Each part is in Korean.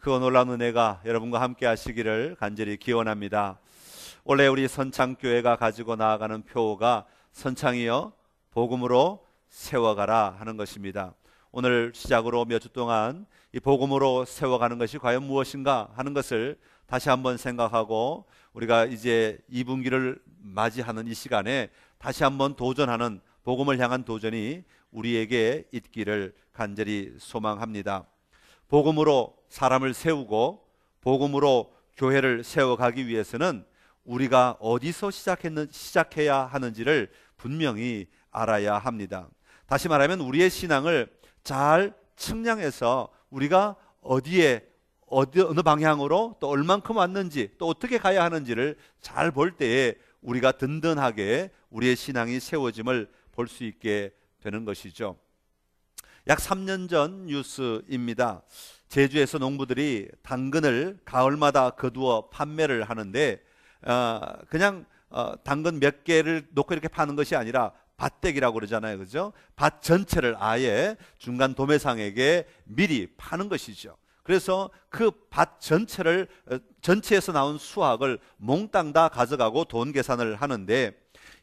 크고 놀라운 은혜가 여러분과 함께 하시기를 간절히 기원합니다. 원래 우리 선창교회가 가지고 나아가는 표어가 선창이여 복음으로 세워가라 하는 것입니다. 오늘 시작으로 몇 주 동안 이 복음으로 세워가는 것이 과연 무엇인가 하는 것을 다시 한번 생각하고 우리가 이제 2분기를 맞이하는 이 시간에 다시 한번 도전하는 복음을 향한 도전이 우리에게 있기를 간절히 소망합니다. 복음으로 사람을 세우고 복음으로 교회를 세워가기 위해서는 우리가 어디서 시작해야 하는지를 분명히 알아야 합니다. 다시 말하면 우리의 신앙을 잘 측량해서 우리가 어느 방향으로 또 얼만큼 왔는지 또 어떻게 가야 하는지를 잘 볼 때에 우리가 든든하게 우리의 신앙이 세워짐을 볼 수 있게 되는 것이죠. 약 3년 전 뉴스입니다. 제주에서 농부들이 당근을 가을마다 거두어 판매를 하는데 그냥 당근 몇 개를 놓고 이렇게 파는 것이 아니라 밭대기라고 그러잖아요, 그죠? 밭 전체를 아예 중간 도매상에게 미리 파는 것이죠. 그래서 그 밭 전체에서 나온 수확을 몽땅 다 가져가고 돈 계산을 하는데,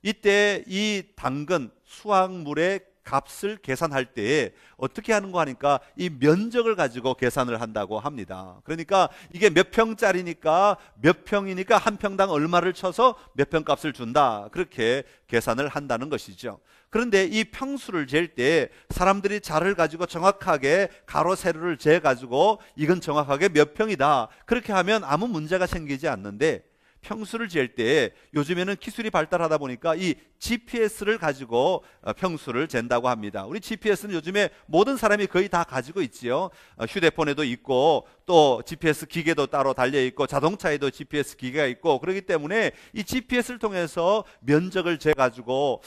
이때 이 당근 수확물의 값을 계산할 때에 어떻게 하는가 하니까 이 면적을 가지고 계산을 한다고 합니다. 그러니까 이게 몇 평짜리니까 몇 평이니까 한 평당 얼마를 쳐서 몇 평값을 준다, 그렇게 계산을 한다는 것이죠. 그런데 이 평수를 잴 때 사람들이 자를 가지고 정확하게 가로 세로를 재 가지고 이건 정확하게 몇 평이다, 그렇게 하면 아무 문제가 생기지 않는데, 평수를 잴 때 요즘에는 기술이 발달하다 보니까 이 GPS를 가지고 평수를 잰다고 합니다. 우리 GPS는 요즘에 모든 사람이 거의 다 가지고 있지요. 휴대폰에도 있고 또 GPS 기계도 따로 달려 있고 자동차에도 GPS 기계가 있고, 그렇기 때문에 이 GPS를 통해서 면적을 재 가지고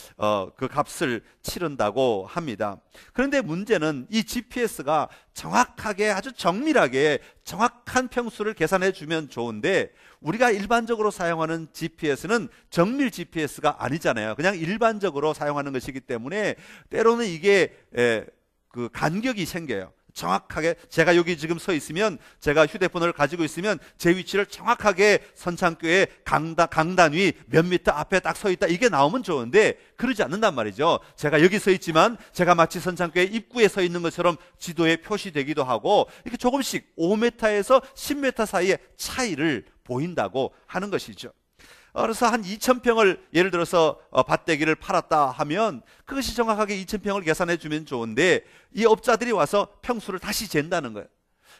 그 값을 치른다고 합니다. 그런데 문제는 이 GPS가 정확하게 아주 정밀하게 정확한 평수를 계산해 주면 좋은데, 우리가 일반적으로 사용하는 GPS는 정밀 GPS가 아니잖아요. 그냥 일반적으로 사용하는 것이기 때문에 때로는 이게 그 간격이 생겨요. 정확하게 제가 여기 지금 서 있으면, 제가 휴대폰을 가지고 있으면 제 위치를 정확하게 선창교회 강단 위 몇 미터 앞에 딱 서 있다, 이게 나오면 좋은데 그러지 않는단 말이죠. 제가 여기 서 있지만 제가 마치 선창교회 입구에 서 있는 것처럼 지도에 표시되기도 하고, 이렇게 조금씩 5m에서 10m 사이의 차이를 보인다고 하는 것이죠. 그래서 한 2,000평을 예를 들어서 밭대기를 팔았다 하면 그것이 정확하게 2,000평을 계산해 주면 좋은데, 이 업자들이 와서 평수를 다시 잰다는 거예요.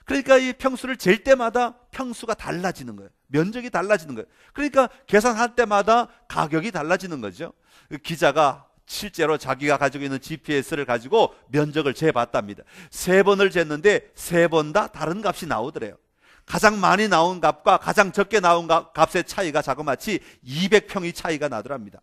그러니까 이 평수를 잴 때마다 평수가 달라지는 거예요. 면적이 달라지는 거예요. 그러니까 계산할 때마다 가격이 달라지는 거죠. 기자가 실제로 자기가 가지고 있는 GPS를 가지고 면적을 재봤답니다. 3번을 쟀는데 3번 다 다른 값이 나오더래요. 가장 많이 나온 값과 가장 적게 나온 값의 차이가 자그마치 200평이 차이가 나더랍니다.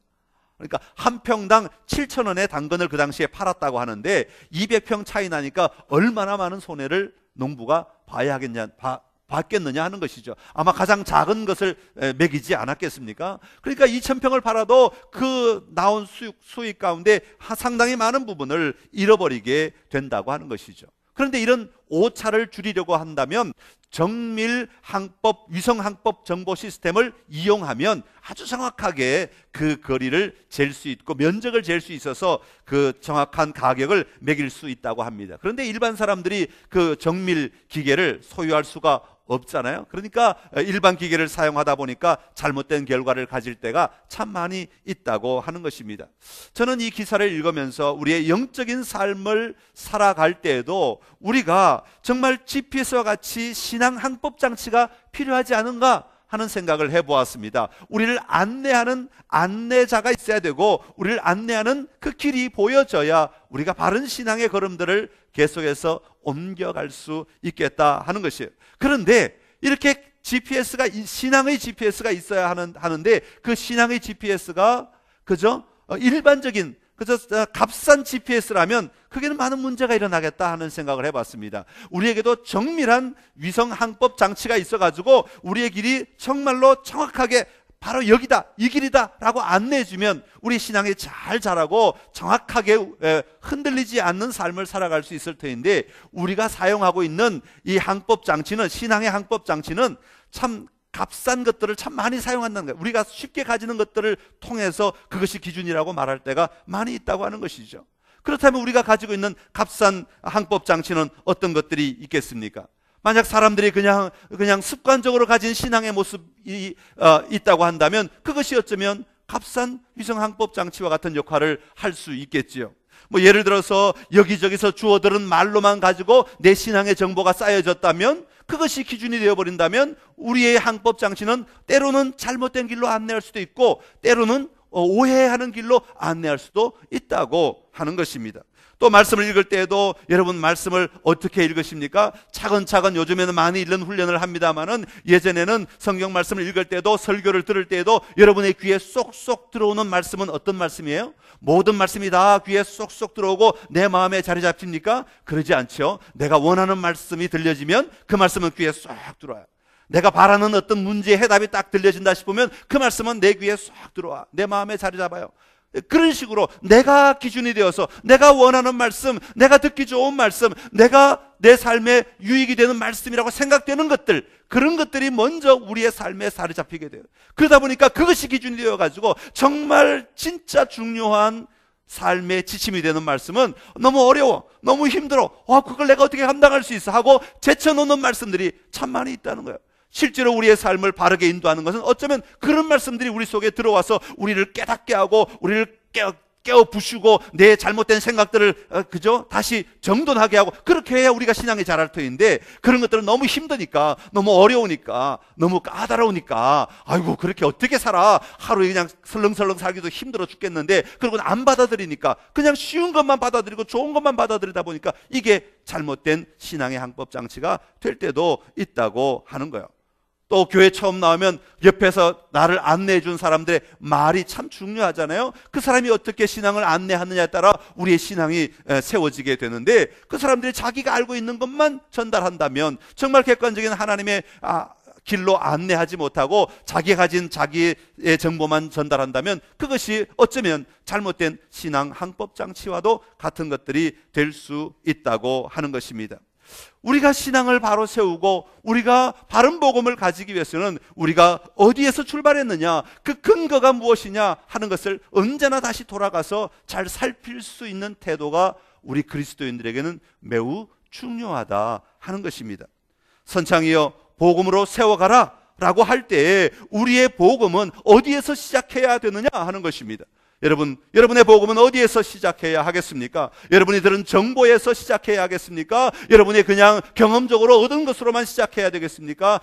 그러니까 한 평당 7,000원의 당근을 그 당시에 팔았다고 하는데 200평 차이 나니까 얼마나 많은 손해를 농부가 받겠느냐 하는 것이죠. 아마 가장 작은 것을 매기지 않았겠습니까? 그러니까 2,000평을 팔아도 그 나온 수익 가운데 상당히 많은 부분을 잃어버리게 된다고 하는 것이죠. 그런데 이런 오차를 줄이려고 한다면 정밀 항법, 위성 항법 정보 시스템을 이용하면 아주 정확하게 그 거리를 잴 수 있고 면적을 잴 수 있어서 그 정확한 가격을 매길 수 있다고 합니다. 그런데 일반 사람들이 그 정밀 기계를 소유할 수가 없잖아요. 그러니까 일반 기계를 사용하다 보니까 잘못된 결과를 가질 때가 참 많이 있다고 하는 것입니다. 저는 이 기사를 읽으면서 우리의 영적인 삶을 살아갈 때에도 우리가 정말 GPS와 같이 신앙 항법 장치가 필요하지 않은가 하는 생각을 해보았습니다. 우리를 안내하는 안내자가 있어야 되고, 우리를 안내하는 그 길이 보여져야 우리가 바른 신앙의 걸음들을 계속해서 옮겨갈 수 있겠다 하는 것이에요. 그런데 이렇게 GPS가, 신앙의 GPS가 있어야 하는데 그 신앙의 GPS가 그저 일반적인 그저 값싼 GPS라면 그게는 많은 문제가 일어나겠다 하는 생각을 해봤습니다. 우리에게도 정밀한 위성 항법 장치가 있어가지고 우리의 길이 정말로 정확하게 바로 여기다, 이 길이다 라고 안내해주면 우리 신앙이 잘 자라고 정확하게 흔들리지 않는 삶을 살아갈 수 있을 터인데, 우리가 사용하고 있는 이 항법장치는, 신앙의 항법장치는 참 값싼 것들을 참 많이 사용한다는 거예요. 우리가 쉽게 가지는 것들을 통해서 그것이 기준이라고 말할 때가 많이 있다고 하는 것이죠. 그렇다면 우리가 가지고 있는 값싼 항법장치는 어떤 것들이 있겠습니까? 만약 사람들이 그냥 습관적으로 가진 신앙의 모습이 있다고 한다면 그것이 어쩌면 값싼 위성 항법장치와 같은 역할을 할 수 있겠지요. 뭐 예를 들어서 여기저기서 주워들은 말로만 가지고 내 신앙의 정보가 쌓여졌다면, 그것이 기준이 되어버린다면 우리의 항법장치는 때로는 잘못된 길로 안내할 수도 있고 때로는 오해하는 길로 안내할 수도 있다고 하는 것입니다. 또 말씀을 읽을 때에도 여러분 말씀을 어떻게 읽으십니까? 차근차근 요즘에는 많이 읽는 훈련을 합니다마는, 예전에는 성경 말씀을 읽을 때도, 설교를 들을 때에도 여러분의 귀에 쏙쏙 들어오는 말씀은 어떤 말씀이에요? 모든 말씀이 다 귀에 쏙쏙 들어오고 내 마음에 자리 잡힙니까? 그러지 않죠. 내가 원하는 말씀이 들려지면 그 말씀은 귀에 쏙 들어와요. 내가 바라는 어떤 문제의 해답이 딱 들려진다 싶으면 그 말씀은 내 귀에 쏙 들어와 내 마음에 자리 잡아요. 그런 식으로 내가 기준이 되어서 내가 원하는 말씀, 내가 듣기 좋은 말씀, 내가 내 삶에 유익이 되는 말씀이라고 생각되는 것들, 그런 것들이 먼저 우리의 삶에 자리 잡히게 돼요. 그러다 보니까 그것이 기준이 되어가지고 정말 진짜 중요한 삶의 지침이 되는 말씀은 너무 어려워, 너무 힘들어, 그걸 내가 어떻게 감당할 수 있어 하고 제쳐놓는 말씀들이 참 많이 있다는 거예요. 실제로 우리의 삶을 바르게 인도하는 것은 어쩌면 그런 말씀들이 우리 속에 들어와서 우리를 깨닫게 하고 우리를 깨어 부수고 내 잘못된 생각들을 다시 정돈하게 하고, 그렇게 해야 우리가 신앙이 자랄 터인데, 그런 것들은 너무 힘드니까, 너무 어려우니까, 너무 까다로우니까 아이고 그렇게 어떻게 살아, 하루에 그냥 설렁설렁 살기도 힘들어 죽겠는데, 그러고 안 받아들이니까 그냥 쉬운 것만 받아들이고 좋은 것만 받아들이다 보니까 이게 잘못된 신앙의 항법장치가 될 때도 있다고 하는 거예요. 또 교회 처음 나오면 옆에서 나를 안내해 준 사람들의 말이 참 중요하잖아요. 그 사람이 어떻게 신앙을 안내하느냐에 따라 우리의 신앙이 세워지게 되는데, 그 사람들이 자기가 알고 있는 것만 전달한다면, 정말 객관적인 하나님의 길로 안내하지 못하고 자기가 가진 자기의 정보만 전달한다면 그것이 어쩌면 잘못된 신앙 항법장치와도 같은 것들이 될 수 있다고 하는 것입니다. 우리가 신앙을 바로 세우고 우리가 바른 복음을 가지기 위해서는 우리가 어디에서 출발했느냐, 그 근거가 무엇이냐 하는 것을 언제나 다시 돌아가서 잘 살필 수 있는 태도가 우리 그리스도인들에게는 매우 중요하다 하는 것입니다. 선창이여 복음으로 세워가라 라고 할 때 우리의 복음은 어디에서 시작해야 되느냐 하는 것입니다. 여러분의 복음은 어디에서 시작해야 하겠습니까? 여러분이 들은 정보에서 시작해야 하겠습니까? 여러분이 그냥 경험적으로 얻은 것으로만 시작해야 되겠습니까?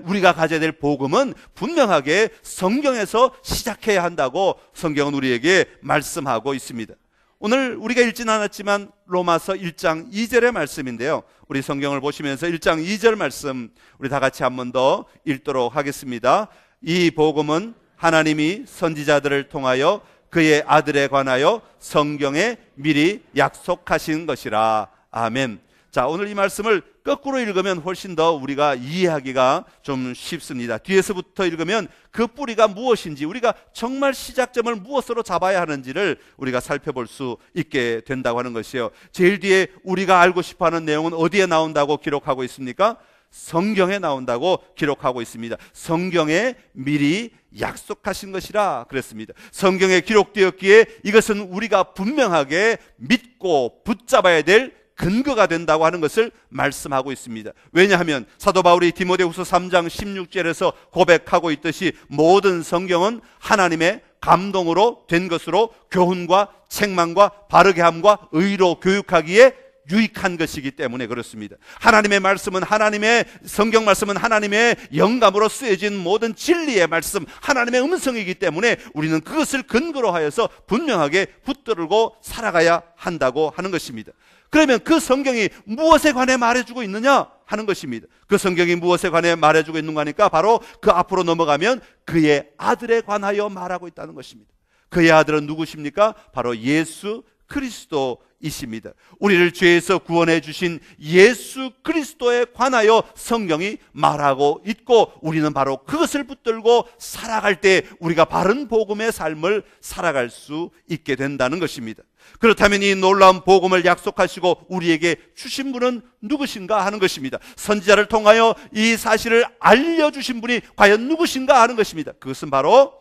우리가 가져야 될 복음은 분명하게 성경에서 시작해야 한다고 성경은 우리에게 말씀하고 있습니다. 오늘 우리가 읽지는 않았지만 로마서 1장 2절의 말씀인데요, 우리 성경을 보시면서 1장 2절 말씀 우리 다 같이 한 번 더 읽도록 하겠습니다. 이 복음은 하나님이 선지자들을 통하여 그의 아들에 관하여 성경에 미리 약속하신 것이라. 아멘. 자, 오늘 이 말씀을 거꾸로 읽으면 훨씬 더 우리가 이해하기가 좀 쉽습니다. 뒤에서부터 읽으면 그 뿌리가 무엇인지, 우리가 정말 시작점을 무엇으로 잡아야 하는지를 우리가 살펴볼 수 있게 된다고 하는 것이요. 제일 뒤에 우리가 알고 싶어하는 내용은 어디에 나온다고 기록하고 있습니까? 성경에 나온다고 기록하고 있습니다. 성경에 미리 약속하신 것이라 그랬습니다. 성경에 기록되었기에 이것은 우리가 분명하게 믿고 붙잡아야 될 근거가 된다고 하는 것을 말씀하고 있습니다. 왜냐하면 사도 바울이 디모데후서 3장 16절에서 고백하고 있듯이 모든 성경은 하나님의 감동으로 된 것으로 교훈과 책망과 바르게 함과 의로 교육하기에 유익한 것이기 때문에 그렇습니다. 하나님의 말씀은, 하나님의 성경 말씀은 하나님의 영감으로 쓰여진 모든 진리의 말씀, 하나님의 음성이기 때문에 우리는 그것을 근거로 하여서 분명하게 붙들고 살아가야 한다고 하는 것입니다. 그러면 그 성경이 무엇에 관해 말해주고 있느냐 하는 것입니다. 그 성경이 무엇에 관해 말해주고 있는 거니까 바로 그 앞으로 넘어가면 그의 아들에 관하여 말하고 있다는 것입니다. 그의 아들은 누구십니까? 바로 예수 그리스도이십니다. 우리를 죄에서 구원해 주신 예수 그리스도에 관하여 성경이 말하고 있고, 우리는 바로 그것을 붙들고 살아갈 때 우리가 바른 복음의 삶을 살아갈 수 있게 된다는 것입니다. 그렇다면 이 놀라운 복음을 약속하시고 우리에게 주신 분은 누구신가 하는 것입니다. 선지자를 통하여 이 사실을 알려주신 분이 과연 누구신가 하는 것입니다. 그것은 바로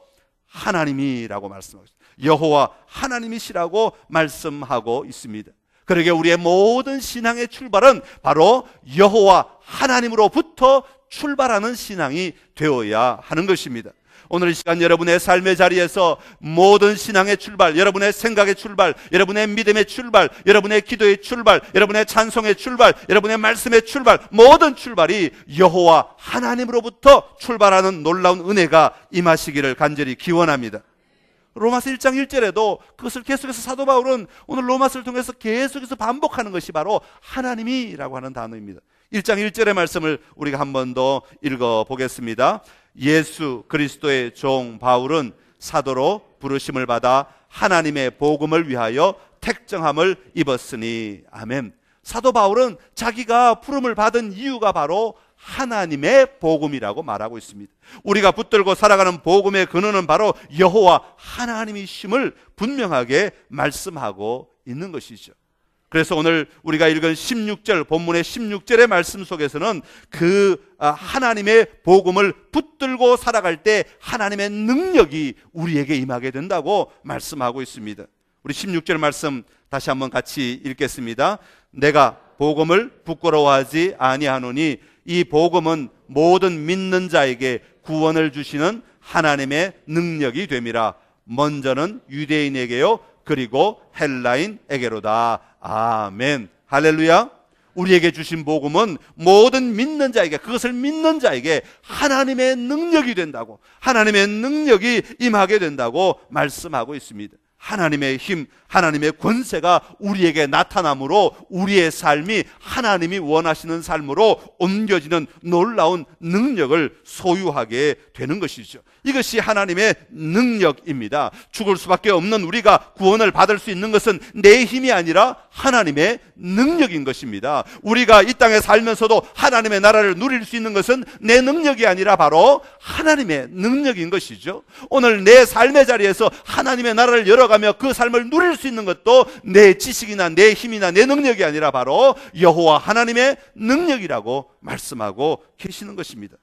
하나님이라고 말씀하고 있습니다. 여호와 하나님이시라고 말씀하고 있습니다. 그러게 우리의 모든 신앙의 출발은 바로 여호와 하나님으로부터 출발하는 신앙이 되어야 하는 것입니다. 오늘 이 시간 여러분의 삶의 자리에서 모든 신앙의 출발, 여러분의 생각의 출발, 여러분의 믿음의 출발, 여러분의 기도의 출발, 여러분의 찬송의 출발, 여러분의 말씀의 출발, 모든 출발이 여호와 하나님으로부터 출발하는 놀라운 은혜가 임하시기를 간절히 기원합니다. 로마서 1장 1절에도 그것을 계속해서 사도 바울은 오늘 로마서를 통해서 계속해서 반복하는 것이 바로 하나님이라고 하는 단어입니다. 1장 1절의 말씀을 우리가 한 번 더 읽어보겠습니다. 예수 그리스도의 종 바울은 사도로 부르심을 받아 하나님의 복음을 위하여 택정함을 입었으니. 아멘. 사도 바울은 자기가 부름을 받은 이유가 바로 하나님의 복음이라고 말하고 있습니다. 우리가 붙들고 살아가는 복음의 근원은 바로 여호와 하나님이심을 분명하게 말씀하고 있는 것이죠. 그래서 오늘 우리가 읽은 16절, 본문의 16절의 말씀 속에서는 그 하나님의 복음을 붙들고 살아갈 때 하나님의 능력이 우리에게 임하게 된다고 말씀하고 있습니다. 우리 16절 말씀 다시 한번 같이 읽겠습니다. 내가 복음을 부끄러워하지 아니하노니 이 복음은 모든 믿는 자에게 구원을 주시는 하나님의 능력이 됨이라. 먼저는 유대인에게요 그리고 헬라인에게로다. 아멘. 할렐루야. 우리에게 주신 복음은 모든 믿는 자에게, 그것을 믿는 자에게 하나님의 능력이 된다고, 하나님의 능력이 임하게 된다고 말씀하고 있습니다. 하나님의 힘, 하나님의 권세가 우리에게 나타나므로 우리의 삶이 하나님이 원하시는 삶으로 옮겨지는 놀라운 능력을 소유하게 되는 것이죠. 이것이 하나님의 능력입니다. 죽을 수밖에 없는 우리가 구원을 받을 수 있는 것은 내 힘이 아니라 하나님의 능력인 것입니다. 우리가 이 땅에 살면서도 하나님의 나라를 누릴 수 있는 것은 내 능력이 아니라 바로 하나님의 능력인 것이죠. 오늘 내 삶의 자리에서 하나님의 나라를 열어가며 그 삶을 누릴 수 있는 것도 내 지식이나 내 힘이나 내 능력이 아니라 바로 여호와 하나님의 능력이라고 말씀하고 계시는 것입니다.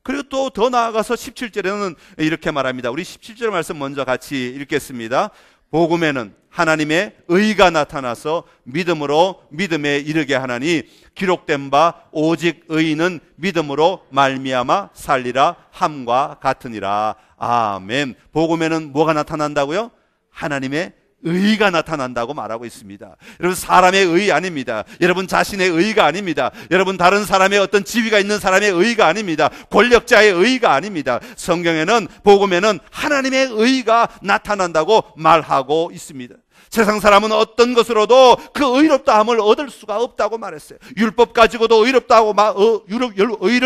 그리고 또 더 나아가서 17절에는 이렇게 말합니다. 우리 17절 말씀 먼저 같이 읽겠습니다. 복음에는 하나님의 의가 나타나서 믿음으로 믿음에 이르게 하나니 기록된 바 오직 의인은 믿음으로 말미암아 살리라 함과 같으니라. 아멘. 복음에는 뭐가 나타난다고요? 하나님의 의가 나타난다고 말하고 있습니다. 여러분, 사람의 의 아닙니다. 여러분 자신의 의가 아닙니다. 여러분 다른 사람의 어떤 지위가 있는 사람의 의가 아닙니다. 권력자의 의가 아닙니다. 성경에는, 복음에는 하나님의 의가 나타난다고 말하고 있습니다. 세상 사람은 어떤 것으로도 그 의롭다함을 얻을 수가 없다고 말했어요. 율법 가지고도 의를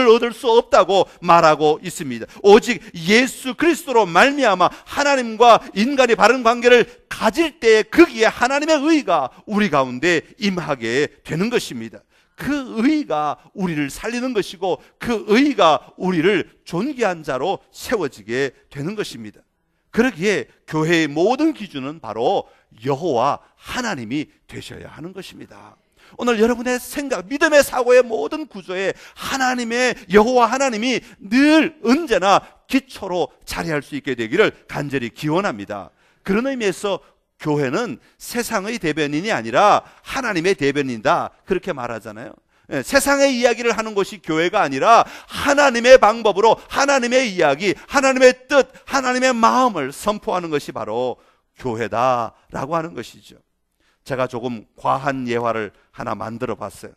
얻을 수 없다고 말하고 있습니다. 오직 예수 그리스도로 말미암아 하나님과 인간이 바른 관계를 가질 때 거기에 하나님의 의가 우리 가운데 임하게 되는 것입니다. 그 의가 우리를 살리는 것이고 그 의가 우리를 존귀한 자로 세워지게 되는 것입니다. 그러기에 교회의 모든 기준은 바로 여호와 하나님이 되셔야 하는 것입니다. 오늘 여러분의 생각, 믿음의 사고의 모든 구조에 하나님의 여호와 하나님이 늘 언제나 기초로 자리할 수 있게 되기를 간절히 기원합니다. 그런 의미에서 교회는 세상의 대변인이 아니라 하나님의 대변인이다, 그렇게 말하잖아요. 세상의 이야기를 하는 것이 교회가 아니라 하나님의 방법으로 하나님의 이야기, 하나님의 뜻, 하나님의 마음을 선포하는 것이 바로 교회다라고 하는 것이죠. 제가 조금 과한 예화를 하나 만들어 봤어요.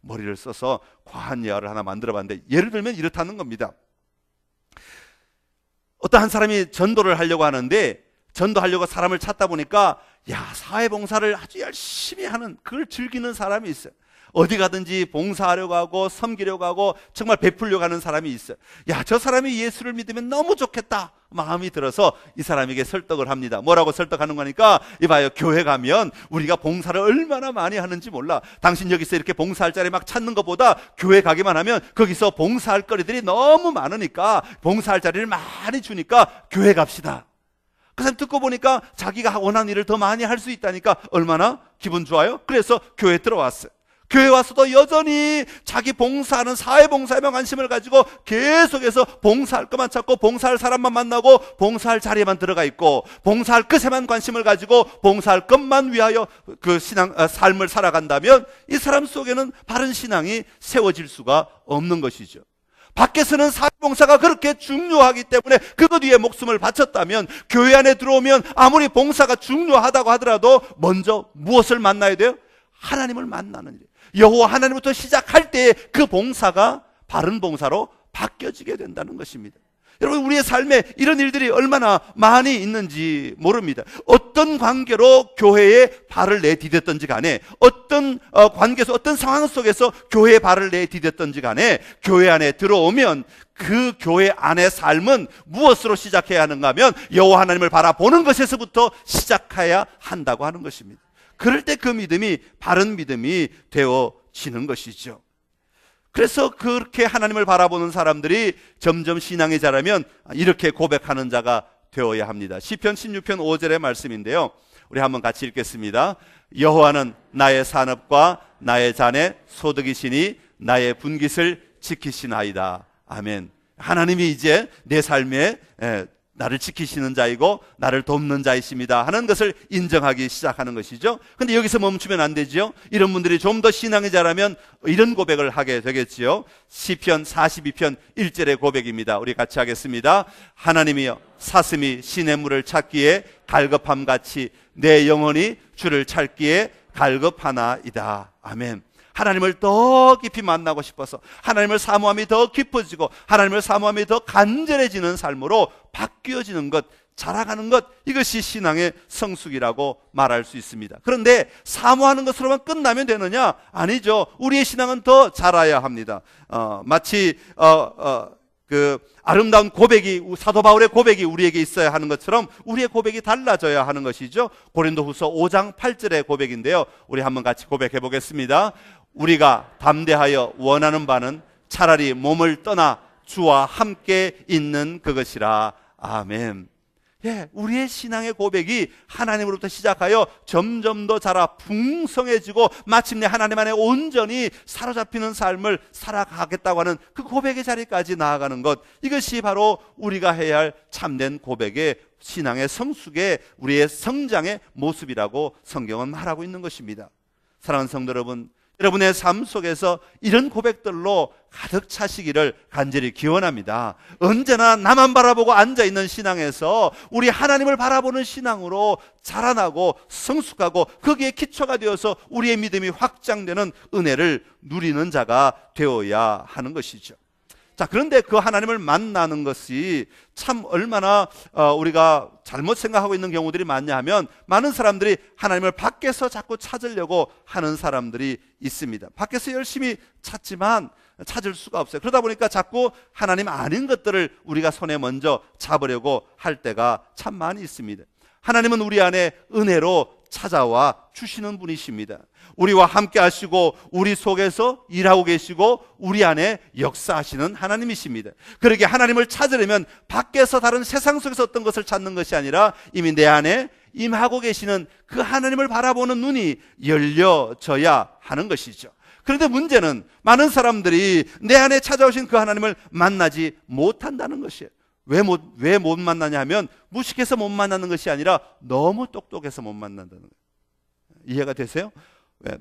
머리를 써서 과한 예화를 하나 만들어 봤는데, 예를 들면 이렇다는 겁니다. 어떤 한 사람이 전도를 하려고 하는데, 전도하려고 사람을 찾다 보니까 사회봉사를 아주 열심히 하는, 그걸 즐기는 사람이 있어요. 어디 가든지 봉사하려고 하고 섬기려고 하고 정말 베풀려고 하는 사람이 있어요. 야, 저 사람이 예수를 믿으면 너무 좋겠다 마음이 들어서 이 사람에게 설득을 합니다. 뭐라고 설득하는 거니까, 이봐요, 교회 가면 우리가 봉사를 얼마나 많이 하는지 몰라. 당신 여기서 이렇게 봉사할 자리 막 찾는 것보다 교회 가기만 하면 거기서 봉사할 거리들이 너무 많으니까, 봉사할 자리를 많이 주니까 교회 갑시다. 그 사람 듣고 보니까 자기가 원하는 일을 더 많이 할 수 있다니까 얼마나 기분 좋아요? 그래서 교회에 들어왔어요. 교회 와서도 여전히 자기 봉사하는 사회봉사에만 관심을 가지고 계속해서 봉사할 것만 찾고 봉사할 사람만 만나고 봉사할 자리에만 들어가 있고 봉사할 것에만 관심을 가지고 봉사할 것만 위하여 그 삶을 살아간다면 이 사람 속에는 바른 신앙이 세워질 수가 없는 것이죠. 밖에서는 사회봉사가 그렇게 중요하기 때문에 그것 위에 목숨을 바쳤다면, 교회 안에 들어오면 아무리 봉사가 중요하다고 하더라도 먼저 무엇을 만나야 돼요? 하나님을 만나는 일. 여호와 하나님부터 시작할 때에 그 봉사가 바른 봉사로 바뀌어지게 된다는 것입니다. 여러분, 우리의 삶에 이런 일들이 얼마나 많이 있는지 모릅니다. 어떤 관계로 교회에 발을 내디뎠던지 간에, 어떤 관계에서 어떤 상황 속에서 교회에 발을 내디뎠던지 간에 교회 안에 들어오면 그 교회 안의 삶은 무엇으로 시작해야 하는가 하면 여호와 하나님을 바라보는 것에서부터 시작해야 한다고 하는 것입니다. 그럴 때 그 믿음이 바른 믿음이 되어지는 것이죠. 그래서 그렇게 하나님을 바라보는 사람들이 점점 신앙이 자라면 이렇게 고백하는 자가 되어야 합니다. 시편 16편 5절의 말씀인데요, 우리 한번 같이 읽겠습니다. 여호와는 나의 산업과 나의 잔의 소득이시니 나의 분깃을 지키시나이다. 아멘. 하나님이 이제 내 삶에 나를 지키시는 자이고 나를 돕는 자이십니다 하는 것을 인정하기 시작하는 것이죠. 근데 여기서 멈추면 안 되죠. 이런 분들이 좀 더 신앙이 자라면 이런 고백을 하게 되겠지요. 시편 42편 1절의 고백입니다. 우리 같이 하겠습니다. 하나님이여, 사슴이 시냇물을 찾기에 갈급함같이 내 영혼이 주를 찾기에 갈급하나이다. 아멘. 하나님을 더 깊이 만나고 싶어서 하나님을 사모함이 더 깊어지고 하나님을 사모함이 더 간절해지는 삶으로 바뀌어지는 것, 자라가는 것, 이것이 신앙의 성숙이라고 말할 수 있습니다. 그런데 사모하는 것으로만 끝나면 되느냐? 아니죠. 우리의 신앙은 더 자라야 합니다. 마치 그 아름다운 고백이, 사도 바울의 고백이 우리에게 있어야 하는 것처럼 우리의 고백이 달라져야 하는 것이죠. 고린도후서 5장 8절의 고백인데요, 우리 한번 같이 고백해 보겠습니다. 우리가 담대하여 원하는 바는 차라리 몸을 떠나 주와 함께 있는 그것이라. 아멘. 예, 우리의 신앙의 고백이 하나님으로부터 시작하여 점점 더 자라 풍성해지고 마침내 하나님 안에 온전히 사로잡히는 삶을 살아가겠다고 하는 그 고백의 자리까지 나아가는 것, 이것이 바로 우리가 해야 할 참된 고백의 신앙의 성숙의 우리의 성장의 모습이라고 성경은 말하고 있는 것입니다. 사랑하는 성도 여러분, 여러분의 삶 속에서 이런 고백들로 가득 차시기를 간절히 기원합니다. 언제나 나만 바라보고 앉아있는 신앙에서 우리 하나님을 바라보는 신앙으로 자라나고 성숙하고 거기에 기초가 되어서 우리의 믿음이 확장되는 은혜를 누리는 자가 되어야 하는 것이죠. 자, 그런데 그 하나님을 만나는 것이 참 얼마나 우리가 잘못 생각하고 있는 경우들이 많냐 하면, 많은 사람들이 하나님을 밖에서 자꾸 찾으려고 하는 사람들이 있습니다. 밖에서 열심히 찾지만 찾을 수가 없어요. 그러다 보니까 자꾸 하나님 아닌 것들을 우리가 손에 먼저 잡으려고 할 때가 참 많이 있습니다. 하나님은 우리 안에 은혜로 찾아와 주시는 분이십니다. 우리와 함께 하시고 우리 속에서 일하고 계시고 우리 안에 역사하시는 하나님이십니다. 그러기에 하나님을 찾으려면 밖에서 다른 세상 속에서 어떤 것을 찾는 것이 아니라 이미 내 안에 임하고 계시는 그 하나님을 바라보는 눈이 열려져야 하는 것이죠. 그런데 문제는 많은 사람들이 내 안에 찾아오신 그 하나님을 만나지 못한다는 것이에요. 왜 못 만나냐 하면, 무식해서 못 만나는 것이 아니라 너무 똑똑해서 못 만난다는 거예요. 이해가 되세요?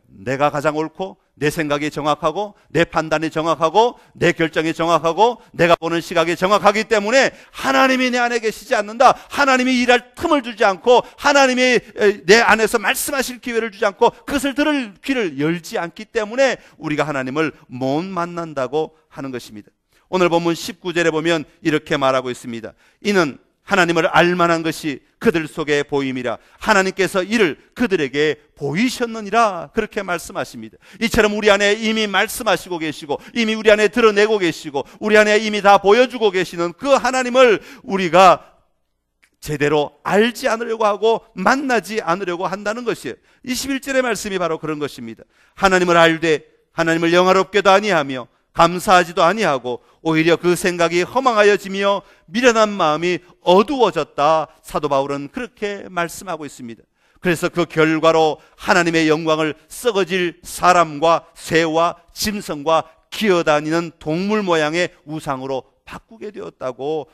내가 가장 옳고 내 생각이 정확하고 내 판단이 정확하고 내 결정이 정확하고 내가 보는 시각이 정확하기 때문에 하나님이 내 안에 계시지 않는다, 하나님이 일할 틈을 주지 않고 하나님이 내 안에서 말씀하실 기회를 주지 않고 그것을 들을 귀를 열지 않기 때문에 우리가 하나님을 못 만난다고 하는 것입니다. 오늘 본문 19절에 보면 이렇게 말하고 있습니다. 이는 하나님을 알만한 것이 그들 속에 보임이라. 하나님께서 이를 그들에게 보이셨느니라. 그렇게 말씀하십니다. 이처럼 우리 안에 이미 말씀하시고 계시고, 이미 우리 안에 드러내고 계시고, 우리 안에 이미 다 보여주고 계시는 그 하나님을 우리가 제대로 알지 않으려고 하고 만나지 않으려고 한다는 것이에요. 21절의 말씀이 바로 그런 것입니다. 하나님을 알되 하나님을 영화롭게도 아니하며 감사하지도 아니하고 오히려 그 생각이 허망하여지며 미련한 마음이 어두워졌다. 사도 바울은 그렇게 말씀하고 있습니다. 그래서 그 결과로 하나님의 영광을 썩어질 사람과 새와 짐승과 기어다니는 동물 모양의 우상으로 바꾸게 되었다고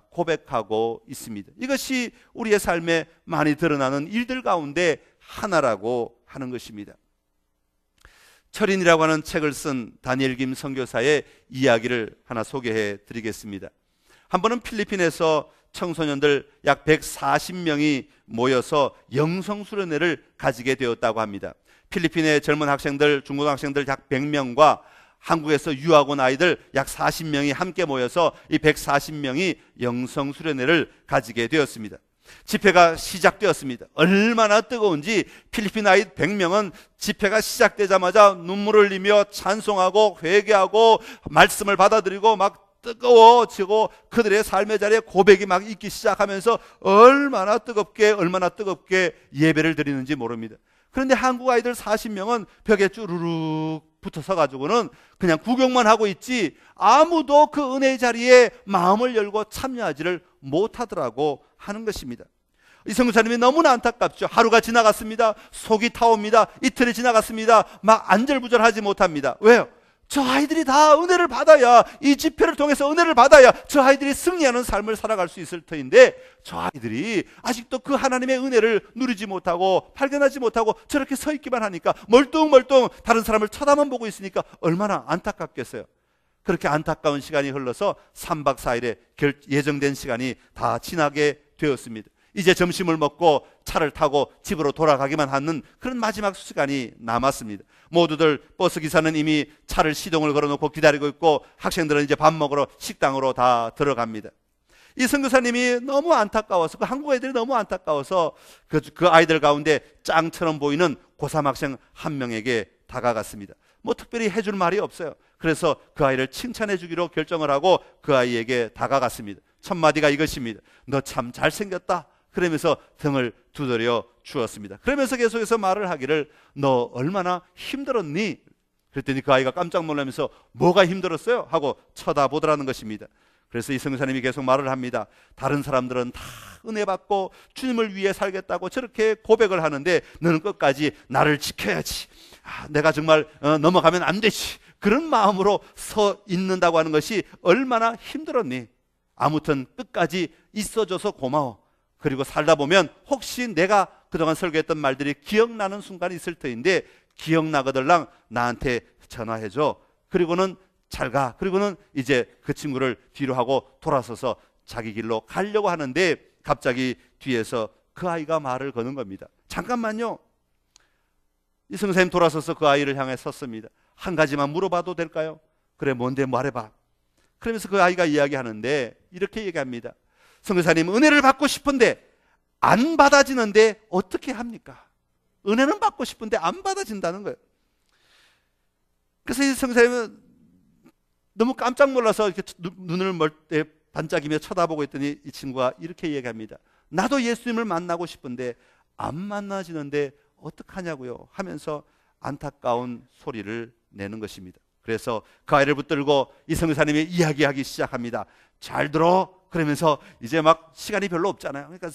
고백하고 있습니다. 이것이 우리의 삶에 많이 드러나는 일들 가운데 하나라고 하는 것입니다. 철인이라고 하는 책을 쓴 다니엘 김 선교사의 이야기를 하나 소개해 드리겠습니다. 한 번은 필리핀에서 청소년들 약 140명이 모여서 영성수련회를 가지게 되었다고 합니다. 필리핀의 젊은 학생들, 중고등학생들 약 100명과 한국에서 유학 온 아이들 약 40명이 함께 모여서 이 140명이 영성수련회를 가지게 되었습니다. 집회가 시작되었습니다. 얼마나 뜨거운지 필리핀 아이 100명은 집회가 시작되자마자 눈물을 흘리며 찬송하고 회개하고 말씀을 받아들이고 막 뜨거워지고 그들의 삶의 자리에 고백이 막 있기 시작하면서 얼마나 뜨겁게 예배를 드리는지 모릅니다. 그런데 한국 아이들 40명은 벽에 쭈루룩 붙어서 가지고는 그냥 구경만 하고 있지 아무도 그 은혜의 자리에 마음을 열고 참여하지를 못하더라고 하는 것입니다. 이 선교사님이 너무나 안타깝죠. 하루가 지나갔습니다. 속이 타옵니다. 이틀이 지나갔습니다. 막 안절부절하지 못합니다. 왜요? 저 아이들이 다 은혜를 받아야, 이 집회를 통해서 은혜를 받아야 저 아이들이 승리하는 삶을 살아갈 수 있을 터인데 저 아이들이 아직도 그 하나님의 은혜를 누리지 못하고 발견하지 못하고 저렇게 서 있기만 하니까 멀뚱멀뚱 다른 사람을 쳐다만 보고 있으니까 얼마나 안타깝겠어요. 그렇게 안타까운 시간이 흘러서 3박 4일에 예정된 시간이 다 지나게 되었습니다. 이제 점심을 먹고 차를 타고 집으로 돌아가기만 하는 그런 마지막 시간이 남았습니다. 모두들 버스 기사는 이미 차를 시동을 걸어놓고 기다리고 있고 학생들은 이제 밥 먹으러 식당으로 다 들어갑니다. 이 선교사님이 너무 안타까워서, 그 한국 애들이 너무 안타까워서 그 아이들 가운데 짱처럼 보이는 고3 학생 한 명에게 다가갔습니다. 뭐 특별히 해줄 말이 없어요. 그래서 그 아이를 칭찬해 주기로 결정을 하고 그 아이에게 다가갔습니다. 첫 마디가 이것입니다. 너 참 잘생겼다. 그러면서 등을 두드려 주었습니다. 그러면서 계속해서 말을 하기를 너 얼마나 힘들었니? 그랬더니 그 아이가 깜짝 놀라면서 뭐가 힘들었어요? 하고 쳐다보더라는 것입니다. 그래서 이 선교사님이 계속 말을 합니다. 다른 사람들은 다 은혜 받고 주님을 위해 살겠다고 저렇게 고백을 하는데 너는 끝까지 나를 지켜야지. 내가 정말 넘어가면 안 되지. 그런 마음으로 서 있는다고 하는 것이 얼마나 힘들었니? 아무튼 끝까지 있어줘서 고마워. 그리고 살다 보면 혹시 내가 그동안 설교했던 말들이 기억나는 순간이 있을 터인데 기억나거들랑 나한테 전화해줘. 그리고는 잘 가. 그리고는 이제 그 친구를 뒤로 하고 돌아서서 자기 길로 가려고 하는데 갑자기 뒤에서 그 아이가 말을 거는 겁니다. 잠깐만요. 이 선생님 돌아서서 그 아이를 향해 섰습니다. 한 가지만 물어봐도 될까요? 그래, 뭔데 말해봐. 그러면서 그 아이가 이야기하는데 이렇게 얘기합니다. 선교사님, 은혜를 받고 싶은데 안 받아지는데 어떻게 합니까? 은혜는 받고 싶은데 안 받아진다는 거예요. 그래서 이 선교사님은 너무 깜짝 놀라서 이렇게 눈을 반짝이며 쳐다보고 있더니 이 친구가 이렇게 얘기합니다. 나도 예수님을 만나고 싶은데 안 만나지는데 어떡하냐고요 하면서 안타까운 소리를 내는 것입니다. 그래서 그 아이를 붙들고 이 선교사님이 이야기하기 시작합니다. 잘 들어. 그러면서 이제 막 시간이 별로 없잖아요. 그러니까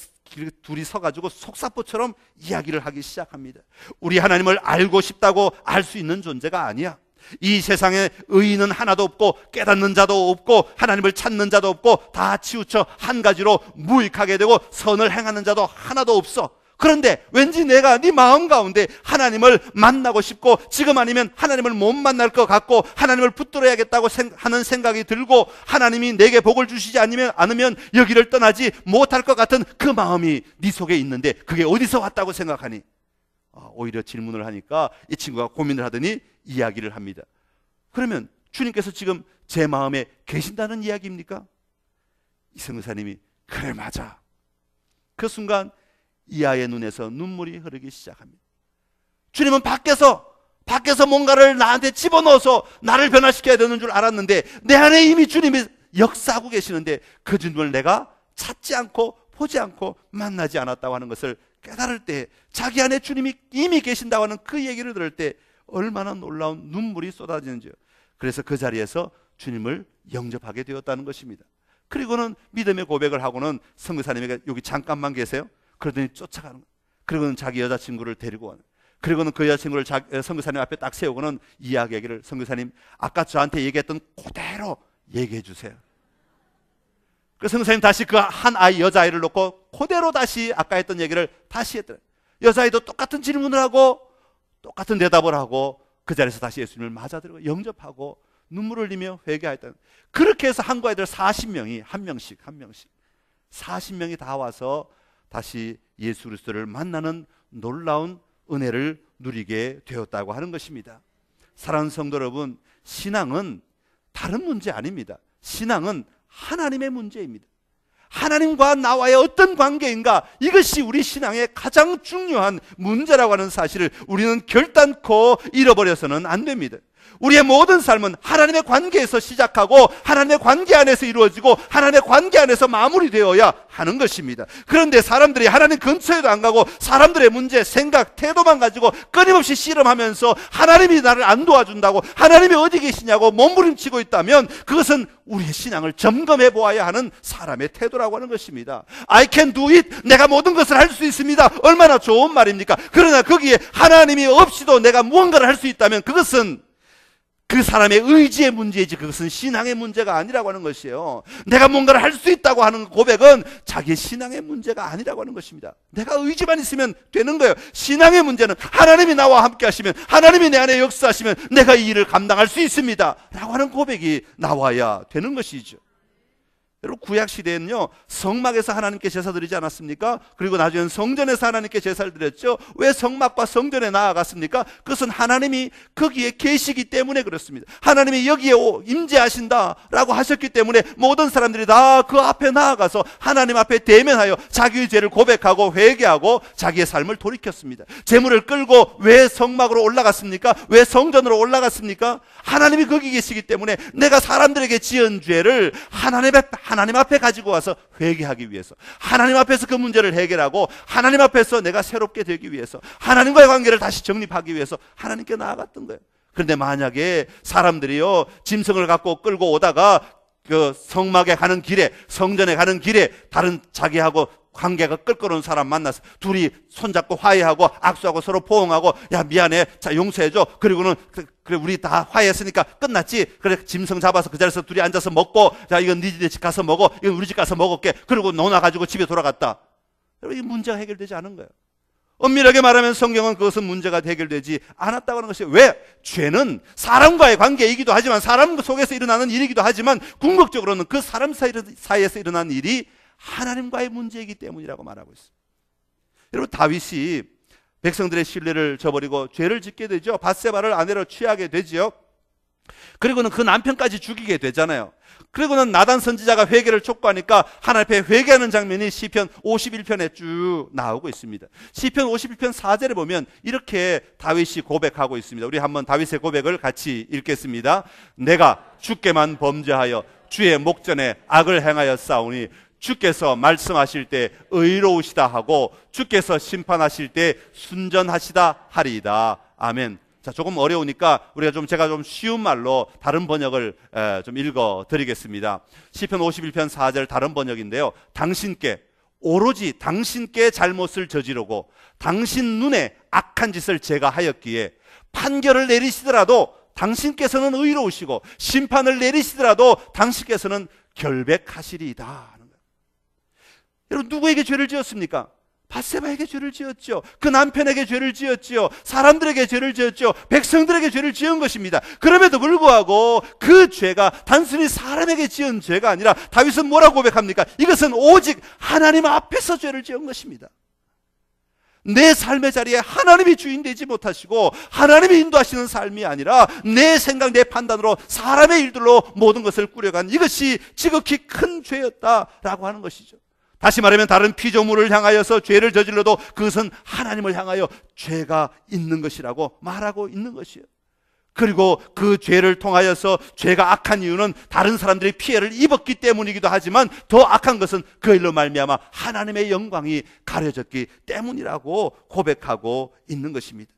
둘이 서가지고 속사포처럼 이야기를 하기 시작합니다. 우리 하나님을 알고 싶다고 알 수 있는 존재가 아니야. 이 세상에 의인은 하나도 없고 깨닫는 자도 없고 하나님을 찾는 자도 없고 다 치우쳐 한 가지로 무익하게 되고 선을 행하는 자도 하나도 없어. 그런데 왠지 내가 네 마음 가운데 하나님을 만나고 싶고 지금 아니면 하나님을 못 만날 것 같고 하나님을 붙들어야겠다고 하는 생각이 들고 하나님이 내게 복을 주시지 않으면 여기를 떠나지 못할 것 같은 그 마음이 네 속에 있는데 그게 어디서 왔다고 생각하니? 오히려 질문을 하니까 이 친구가 고민을 하더니 이야기를 합니다. 그러면 주님께서 지금 제 마음에 계신다는 이야기입니까? 이 선교사님이 그래, 맞아. 그 순간 이 아이의 눈에서 눈물이 흐르기 시작합니다. 주님은 밖에서 뭔가를 나한테 집어넣어서 나를 변화시켜야 되는 줄 알았는데 내 안에 이미 주님이 역사하고 계시는데 그 주님을 내가 찾지 않고 보지 않고 만나지 않았다고 하는 것을 깨달을 때, 자기 안에 주님이 이미 계신다고 하는 그 얘기를 들을 때 얼마나 놀라운 눈물이 쏟아지는지요. 그래서 그 자리에서 주님을 영접하게 되었다는 것입니다. 그리고는 믿음의 고백을 하고는 선교사님에게 여기 잠깐만 계세요. 그러더니 쫓아가는 거예요. 그리고는 자기 여자친구를 데리고 와요. 그리고는 그 여자친구를 선교사님 앞에 딱 세우고는 이야기하기를, 선교사님 아까 저한테 얘기했던 그대로 얘기해 주세요. 그 선교사님 다시 그 한 아이, 여자아이를 놓고 그대로 다시 아까 했던 얘기를 다시 했더래요. 여자아이도 똑같은 질문을 하고 똑같은 대답을 하고 그 자리에서 다시 예수님을 맞아들고 영접하고 눈물을 흘리며 회개하였다. 그렇게 해서 한국 아이들 40명이 한 명씩 40명이 다 와서 다시 예수 그리스도를 만나는 놀라운 은혜를 누리게 되었다고 하는 것입니다. 사랑하는 성도 여러분, 신앙은 다른 문제 아닙니다. 신앙은 하나님의 문제입니다. 하나님과 나와의 어떤 관계인가, 이것이 우리 신앙의 가장 중요한 문제라고 하는 사실을 우리는 결단코 잃어버려서는 안 됩니다. 우리의 모든 삶은 하나님의 관계에서 시작하고 하나님의 관계 안에서 이루어지고 하나님의 관계 안에서 마무리되어야 하는 것입니다. 그런데 사람들이 하나님 근처에도 안 가고 사람들의 문제, 생각, 태도만 가지고 끊임없이 씨름하면서 하나님이 나를 안 도와준다고, 하나님이 어디 계시냐고 몸부림치고 있다면 그것은 우리의 신앙을 점검해 보아야 하는 사람의 태도라고 하는 것입니다. I can do it. 내가 모든 것을 할 수 있습니다. 얼마나 좋은 말입니까? 그러나 거기에 하나님이 없이도 내가 무언가를 할 수 있다면 그것은 그 사람의 의지의 문제이지 그것은 신앙의 문제가 아니라고 하는 것이에요. 내가 뭔가를 할 수 있다고 하는 고백은 자기의 신앙의 문제가 아니라고 하는 것입니다. 내가 의지만 있으면 되는 거예요. 신앙의 문제는 하나님이 나와 함께 하시면, 하나님이 내 안에 역사하시면 내가 이 일을 감당할 수 있습니다 라고 하는 고백이 나와야 되는 것이죠. 여러분, 구약시대에는요 성막에서 하나님께 제사 드리지 않았습니까? 그리고 나중에는 성전에서 하나님께 제사를 드렸죠. 왜 성막과 성전에 나아갔습니까? 그것은 하나님이 거기에 계시기 때문에 그렇습니다. 하나님이 여기에 임재하신다라고 하셨기 때문에 모든 사람들이 다 그 앞에 나아가서 하나님 앞에 대면하여 자기의 죄를 고백하고 회개하고 자기의 삶을 돌이켰습니다. 제물을 끌고 왜 성막으로 올라갔습니까? 왜 성전으로 올라갔습니까? 하나님이 거기 계시기 때문에 내가 사람들에게 지은 죄를 하나님 앞에 가지고 와서 회개하기 위해서, 하나님 앞에서 그 문제를 해결하고 하나님 앞에서 내가 새롭게 되기 위해서, 하나님과의 관계를 다시 정립하기 위해서 하나님께 나아갔던 거예요. 그런데 만약에 사람들이요 짐승을 갖고 끌고 오다가 그 성막에 가는 길에, 성전에 가는 길에 다른 자기하고 관계가 끌끌어온 사람 만나서 둘이 손잡고 화해하고 악수하고 서로 포옹하고, 야 미안해, 자 용서해줘, 그리고는 그래 우리 다 화해했으니까 끝났지, 그래 짐승 잡아서 그 자리에서 둘이 앉아서 먹고, 자 이건 니네 집 가서 먹어, 이건 우리 집 가서 먹을게, 그리고 논아가지고 집에 돌아갔다. 여러분, 이 문제가 해결되지 않은 거예요. 엄밀하게 말하면 성경은 그것은 문제가 해결되지 않았다고 하는 것이에요. 왜? 죄는 사람과의 관계이기도 하지만, 사람 속에서 일어나는 일이기도 하지만, 궁극적으로는 그 사람 사이에서 일어나는 일이 하나님과의 문제이기 때문이라고 말하고 있습니다. 여러분, 다윗이 백성들의 신뢰를 저버리고 죄를 짓게 되죠. 밧세바를 아내로 취하게 되죠. 그리고는 그 남편까지 죽이게 되잖아요. 그리고는 나단 선지자가 회개를 촉구하니까 하나님 앞에 회개하는 장면이 시편 51편에 쭉 나오고 있습니다. 시편 51편 4절에 보면 이렇게 다윗이 고백하고 있습니다. 우리 한번 다윗의 고백을 같이 읽겠습니다. 내가 주께만 범죄하여 주의 목전에 악을 행하여 싸우니 주께서 말씀하실 때 의로우시다 하고 주께서 심판하실 때 순전하시다 하리이다. 아멘. 자, 조금 어려우니까 제가 좀 쉬운 말로 다른 번역을 좀 읽어 드리겠습니다. 시편 51편 4절 다른 번역인데요. 당신께, 오로지 당신께 잘못을 저지르고 당신 눈에 악한 짓을 제가 하였기에 판결을 내리시더라도 당신께서는 의로우시고 심판을 내리시더라도 당신께서는 결백하시리이다 하는 거예요. 여러분, 누구에게 죄를 지었습니까? 밧세바에게 죄를 지었죠. 그 남편에게 죄를 지었죠. 사람들에게 죄를 지었죠. 백성들에게 죄를 지은 것입니다. 그럼에도 불구하고 그 죄가 단순히 사람에게 지은 죄가 아니라 다윗은 뭐라고 고백합니까? 이것은 오직 하나님 앞에서 죄를 지은 것입니다. 내 삶의 자리에 하나님이 주인 되지 못하시고 하나님이 인도하시는 삶이 아니라 내 생각, 내 판단으로 사람의 일들로 모든 것을 꾸려간 이것이 지극히 큰 죄였다라고 하는 것이죠. 다시 말하면 다른 피조물을 향하여서 죄를 저질러도 그것은 하나님을 향하여 죄가 있는 것이라고 말하고 있는 것이에요. 그리고 그 죄를 통하여서 죄가 악한 이유는 다른 사람들이 피해를 입었기 때문이기도 하지만 더 악한 것은 그 일로 말미암아 하나님의 영광이 가려졌기 때문이라고 고백하고 있는 것입니다.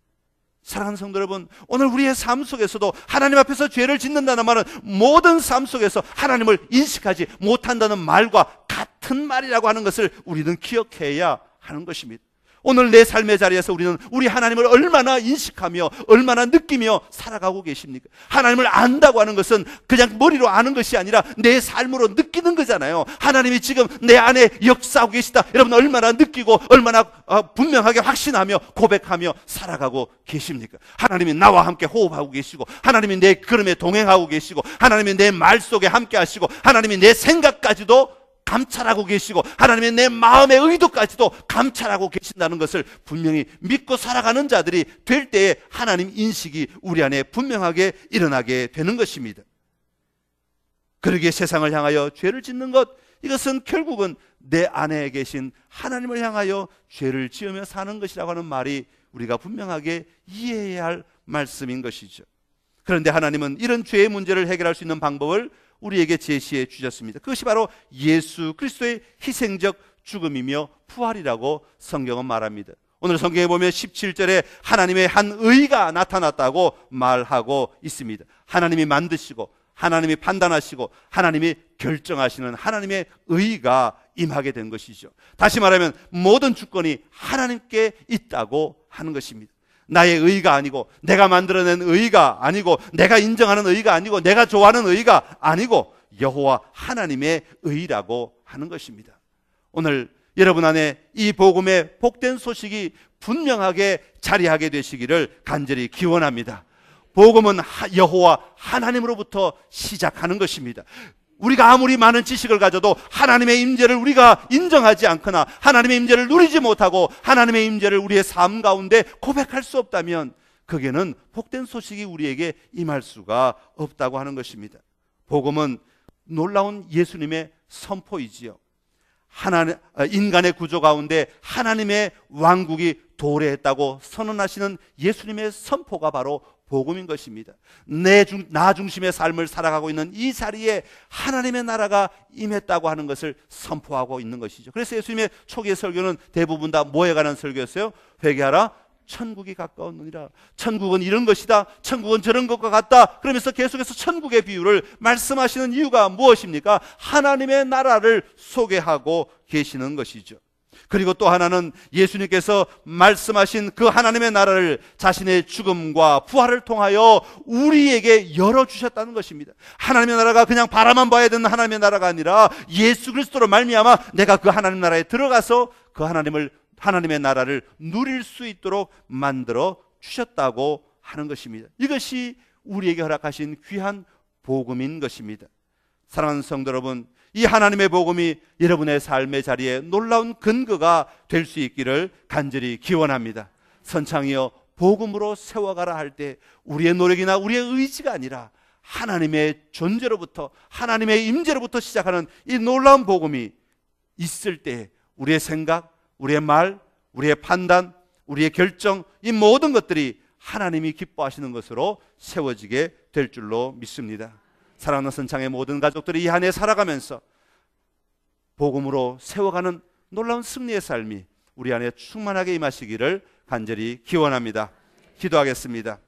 사랑하는 성도 여러분, 오늘 우리의 삶 속에서도 하나님 앞에서 죄를 짓는다는 말은 모든 삶 속에서 하나님을 인식하지 못한다는 말과 같은 말이라고 하는 것을 우리는 기억해야 하는 것입니다. 오늘 내 삶의 자리에서 우리는 우리 하나님을 얼마나 인식하며 얼마나 느끼며 살아가고 계십니까? 하나님을 안다고 하는 것은 그냥 머리로 아는 것이 아니라 내 삶으로 느끼는 거잖아요. 하나님이 지금 내 안에 역사하고 계시다. 여러분 얼마나 느끼고 얼마나 분명하게 확신하며 고백하며 살아가고 계십니까? 하나님이 나와 함께 호흡하고 계시고, 하나님이 내 걸음에 동행하고 계시고, 하나님이 내 말 속에 함께 하시고, 하나님이 내 생각까지도 감찰하고 계시고, 하나님의 내 마음의 의도까지도 감찰하고 계신다는 것을 분명히 믿고 살아가는 자들이 될 때에 하나님 인식이 우리 안에 분명하게 일어나게 되는 것입니다. 그러기에 세상을 향하여 죄를 짓는 것, 이것은 결국은 내 안에 계신 하나님을 향하여 죄를 지으며 사는 것이라고 하는 말이 우리가 분명하게 이해해야 할 말씀인 것이죠. 그런데 하나님은 이런 죄의 문제를 해결할 수 있는 방법을 우리에게 제시해 주셨습니다. 그것이 바로 예수 그리스도의 희생적 죽음이며 부활이라고 성경은 말합니다. 오늘 성경에 보면 17절에 하나님의 한 의가 나타났다고 말하고 있습니다. 하나님이 만드시고 하나님이 판단하시고 하나님이 결정하시는 하나님의 의가 임하게 된 것이죠. 다시 말하면 모든 주권이 하나님께 있다고 하는 것입니다. 나의 의가 아니고, 내가 만들어낸 의가 아니고, 내가 인정하는 의가 아니고, 내가 좋아하는 의가 아니고 여호와 하나님의 의라고 하는 것입니다. 오늘 여러분 안에 이 복음의 복된 소식이 분명하게 자리하게 되시기를 간절히 기원합니다. 복음은 여호와 하나님으로부터 시작하는 것입니다. 우리가 아무리 많은 지식을 가져도 하나님의 임재를 우리가 인정하지 않거나 하나님의 임재를 누리지 못하고 하나님의 임재를 우리의 삶 가운데 고백할 수 없다면 거기에는 복된 소식이 우리에게 임할 수가 없다고 하는 것입니다. 복음은 놀라운 예수님의 선포이지요. 인간의 구조 가운데 하나님의 왕국이 도래했다고 선언하시는 예수님의 선포가 바로 복음인 것입니다. 나 중심의 삶을 살아가고 있는 이 자리에 하나님의 나라가 임했다고 하는 것을 선포하고 있는 것이죠. 그래서 예수님의 초기의 설교는 대부분 다 뭐에 관한 설교였어요? 회개하라, 천국이 가까웠느니라. 천국은 이런 것이다, 천국은 저런 것과 같다. 그러면서 계속해서 천국의 비유를 말씀하시는 이유가 무엇입니까? 하나님의 나라를 소개하고 계시는 것이죠. 그리고 또 하나는 예수님께서 말씀하신 그 하나님의 나라를 자신의 죽음과 부활을 통하여 우리에게 열어주셨다는 것입니다. 하나님의 나라가 그냥 바라만 봐야 되는 하나님의 나라가 아니라 예수 그리스도로 말미암아 내가 그 하나님 나라에 들어가서 그 하나님의 나라를 누릴 수 있도록 만들어 주셨다고 하는 것입니다. 이것이 우리에게 허락하신 귀한 복음인 것입니다. 사랑하는 성도 여러분, 이 하나님의 복음이 여러분의 삶의 자리에 놀라운 근거가 될 수 있기를 간절히 기원합니다. 선창이여 복음으로 세워가라 할 때 우리의 노력이나 우리의 의지가 아니라 하나님의 존재로부터, 하나님의 임재로부터 시작하는 이 놀라운 복음이 있을 때 우리의 생각, 우리의 말, 우리의 판단, 우리의 결정, 이 모든 것들이 하나님이 기뻐하시는 것으로 세워지게 될 줄로 믿습니다. 사랑하는 선창의 모든 가족들이 이 한 해 살아가면서 복음으로 세워가는 놀라운 승리의 삶이 우리 안에 충만하게 임하시기를 간절히 기원합니다. 기도하겠습니다.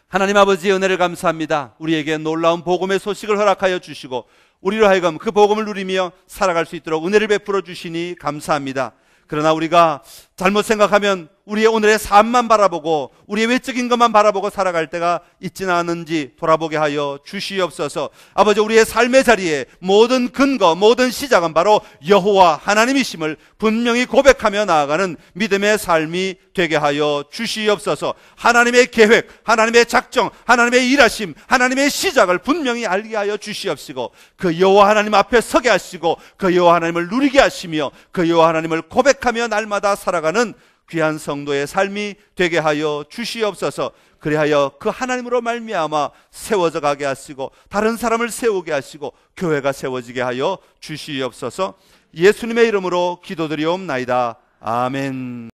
하나님 아버지의 은혜를 감사합니다. 우리에게 놀라운 복음의 소식을 허락하여 주시고 우리로 하여금 그 복음을 누리며 살아갈 수 있도록 은혜를 베풀어 주시니 감사합니다. 그러나 우리가 잘못 생각하면 우리의 오늘의 삶만 바라보고 우리의 외적인 것만 바라보고 살아갈 때가 있지는 않은지 돌아보게 하여 주시옵소서. 아버지, 우리의 삶의 자리에 모든 근거, 모든 시작은 바로 여호와 하나님이심을 분명히 고백하며 나아가는 믿음의 삶이 되게 하여 주시옵소서. 하나님의 계획, 하나님의 작정, 하나님의 일하심, 하나님의 시작을 분명히 알게 하여 주시옵시고 그 여호와 하나님 앞에 서게 하시고 그 여호와 하나님을 누리게 하시며 그 여호와 하나님을 고백하며 날마다 살아가는 귀한 성도의 삶이 되게 하여 주시옵소서. 그리하여 그 하나님으로 말미암아 세워져 가게 하시고 다른 사람을 세우게 하시고 교회가 세워지게 하여 주시옵소서. 예수님의 이름으로 기도드리옵나이다. 아멘.